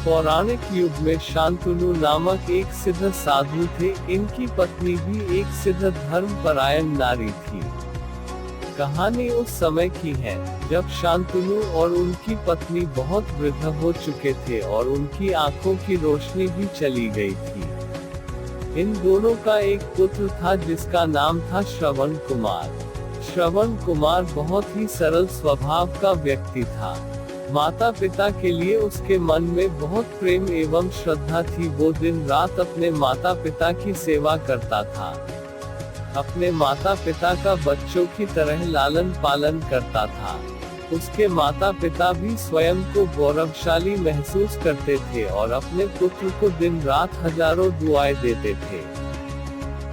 पौराणिक युग में शांतनु नामक एक सिद्ध साधु थे। इनकी पत्नी भी एक सिद्ध धर्मपरायण नारी थी। कहानी उस समय की है जब शांतनु और उनकी पत्नी बहुत वृद्ध हो चुके थे और उनकी आंखों की रोशनी भी चली गई थी। इन दोनों का एक पुत्र था जिसका नाम था श्रवण कुमार। श्रवण कुमार बहुत ही सरल स्वभाव का व्यक्ति था। माता पिता के लिए उसके मन में बहुत प्रेम एवं श्रद्धा थी। वो दिन रात अपने माता पिता की सेवा करता था। अपने माता पिता का बच्चों की तरह लालन पालन करता था। उसके माता पिता भी स्वयं को गौरवशाली महसूस करते थे और अपने पुत्र को दिन रात हजारों दुआएं देते थे।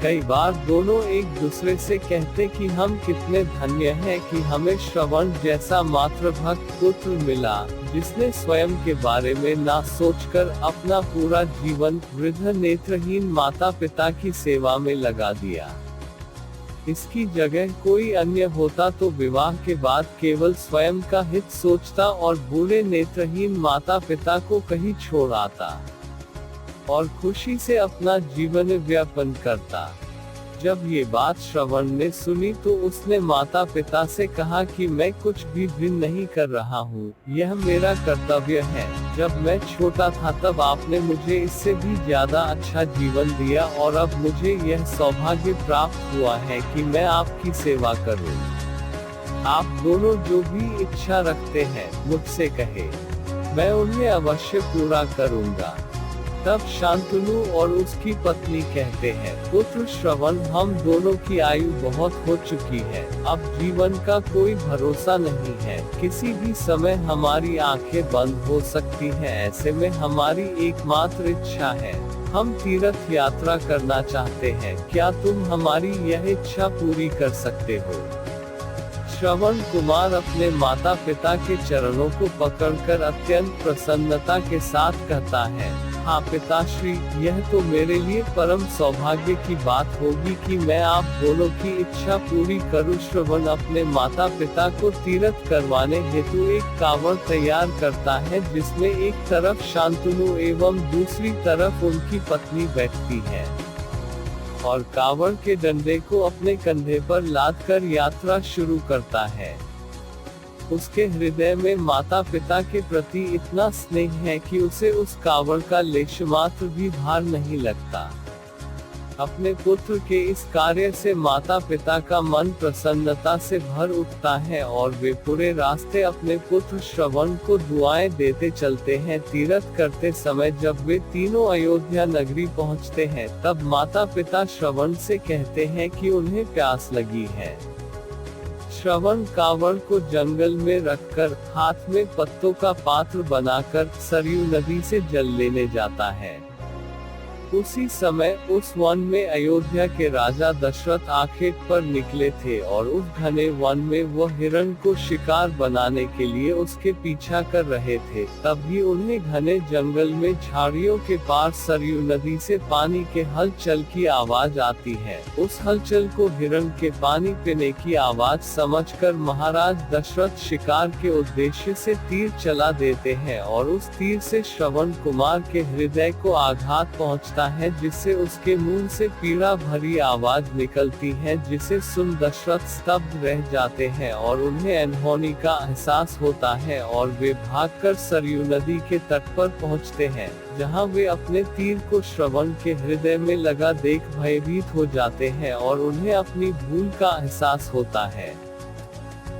कई बार दोनों एक दूसरे से कहते कि हम कितने धन्य हैं कि हमें श्रवण जैसा मातृभक्त पुत्र मिला, जिसने स्वयं के बारे में ना सोचकर अपना पूरा जीवन वृद्ध नेत्रहीन माता पिता की सेवा में लगा दिया। इसकी जगह कोई अन्य होता तो विवाह के बाद केवल स्वयं का हित सोचता और बूढ़े नेत्रहीन माता पिता को कहीं छोड़ आता और खुशी से अपना जीवन व्यापन करता। जब ये बात श्रवण ने सुनी तो उसने माता पिता से कहा कि मैं कुछ भी भिन्न नहीं कर रहा हूँ, यह मेरा कर्तव्य है। जब मैं छोटा था तब आपने मुझे इससे भी ज्यादा अच्छा जीवन दिया और अब मुझे यह सौभाग्य प्राप्त हुआ है कि मैं आपकी सेवा करूँ। आप दोनों जो भी इच्छा रखते हैं मुझसे कहे, मैं उन्हें अवश्य पूरा करूँगा। तब शांतनु और उसकी पत्नी कहते हैं, पुत्र श्रवण, हम दोनों की आयु बहुत हो चुकी है। अब जीवन का कोई भरोसा नहीं है। किसी भी समय हमारी आंखें बंद हो सकती हैं। ऐसे में हमारी एकमात्र इच्छा है, हम तीर्थ यात्रा करना चाहते हैं। क्या तुम हमारी यह इच्छा पूरी कर सकते हो? श्रवण कुमार अपने माता पिता के चरणों को पकड़कर अत्यंत प्रसन्नता के साथ कहता है, हाँ पिताश्री, यह तो मेरे लिए परम सौभाग्य की बात होगी कि मैं आप दोनों की इच्छा पूरी करूं। श्रवण अपने माता पिता को तीर्थ करवाने हेतु एक कावड़ तैयार करता है जिसमें एक तरफ शांतनु एवं दूसरी तरफ उनकी पत्नी बैठती है और कावड़ के डंडे को अपने कंधे पर लादकर यात्रा शुरू करता है। उसके हृदय में माता पिता के प्रति इतना स्नेह है कि उसे उस कावड़ का लेश मात्र भी भार नहीं लगता। अपने पुत्र के इस कार्य से माता पिता का मन प्रसन्नता से भर उठता है और वे पूरे रास्ते अपने पुत्र श्रवण को दुआएं देते चलते हैं। तीर्थ करते समय जब वे तीनों अयोध्या नगरी पहुंचते हैं तब माता पिता श्रवण से कहते हैं कि उन्हें प्यास लगी है। श्रवण कावड़ को जंगल में रखकर हाथ में पत्तों का पात्र बनाकर सरयू नदी से जल लेने जाता है। उसी समय उस वन में अयोध्या के राजा दशरथ आखेट पर निकले थे और उस घने वन में वह हिरण को शिकार बनाने के लिए उसके पीछा कर रहे थे। तभी उन्हें घने जंगल में झाड़ियों के पार सरयू नदी से पानी के हलचल की आवाज आती है। उस हलचल को हिरण के पानी पीने की आवाज समझकर महाराज दशरथ शिकार के उद्देश्य से तीर चला देते हैं और उस तीर से श्रवण कुमार के हृदय को आघात पहुंचता है, जिससे उसके मुंह से पीड़ा भरी आवाज निकलती है, जिसे सुन दशरथ स्तब्ध रह जाते हैं और उन्हें अनहोनी का एहसास होता है और वे भागकर सरयू नदी के तट पर पहुंचते हैं, जहां वे अपने तीर को श्रवण के हृदय में लगा देख भयभीत हो जाते हैं और उन्हें अपनी भूल का एहसास होता है।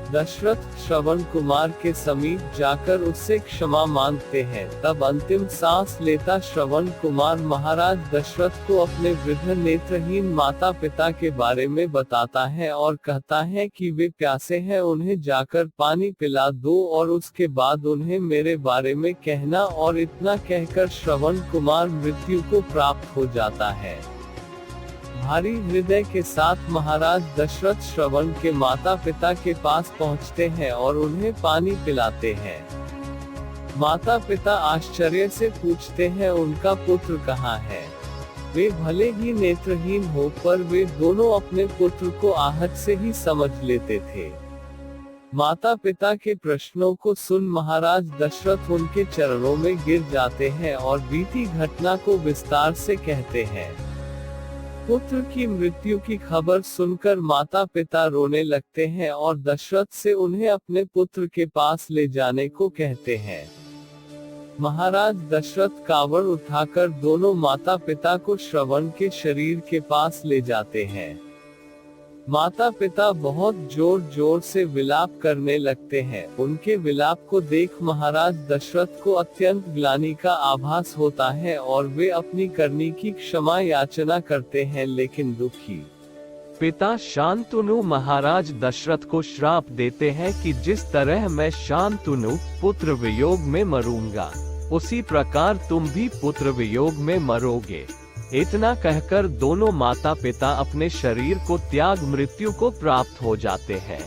दशरथ श्रवण कुमार के समीप जाकर उससे क्षमा मांगते हैं। तब अंतिम सांस लेता श्रवण कुमार महाराज दशरथ को अपने वृद्ध नेत्रहीन माता पिता के बारे में बताता है और कहता है कि वे प्यासे हैं, उन्हें जाकर पानी पिला दो और उसके बाद उन्हें मेरे बारे में कहना। और इतना कहकर श्रवण कुमार मृत्यु को प्राप्त हो जाता है। भारी हृदय के साथ महाराज दशरथ श्रवण के माता पिता के पास पहुंचते हैं और उन्हें पानी पिलाते हैं। माता पिता आश्चर्य से पूछते हैं उनका पुत्र कहाँ है। वे भले ही नेत्रहीन हो पर वे दोनों अपने पुत्र को आहट से ही समझ लेते थे। माता पिता के प्रश्नों को सुन महाराज दशरथ उनके चरणों में गिर जाते हैं और बीती घटना को विस्तार से कहते हैं। पुत्र की मृत्यु की खबर सुनकर माता पिता रोने लगते हैं और दशरथ से उन्हें अपने पुत्र के पास ले जाने को कहते हैं। महाराज दशरथ कावड़ उठाकर दोनों माता पिता को श्रवण के शरीर के पास ले जाते हैं। माता पिता बहुत जोर जोर से विलाप करने लगते हैं। उनके विलाप को देख महाराज दशरथ को अत्यंत ग्लानि का आभास होता है और वे अपनी करनी की क्षमा याचना करते हैं, लेकिन दुखी पिता शांतनु महाराज दशरथ को श्राप देते हैं कि जिस तरह मैं शांतनु पुत्र वियोग में मरूंगा, उसी प्रकार तुम भी पुत्र वियोग में मरोगे। इतना कहकर दोनों माता पिता अपने शरीर को त्याग मृत्यु को प्राप्त हो जाते हैं।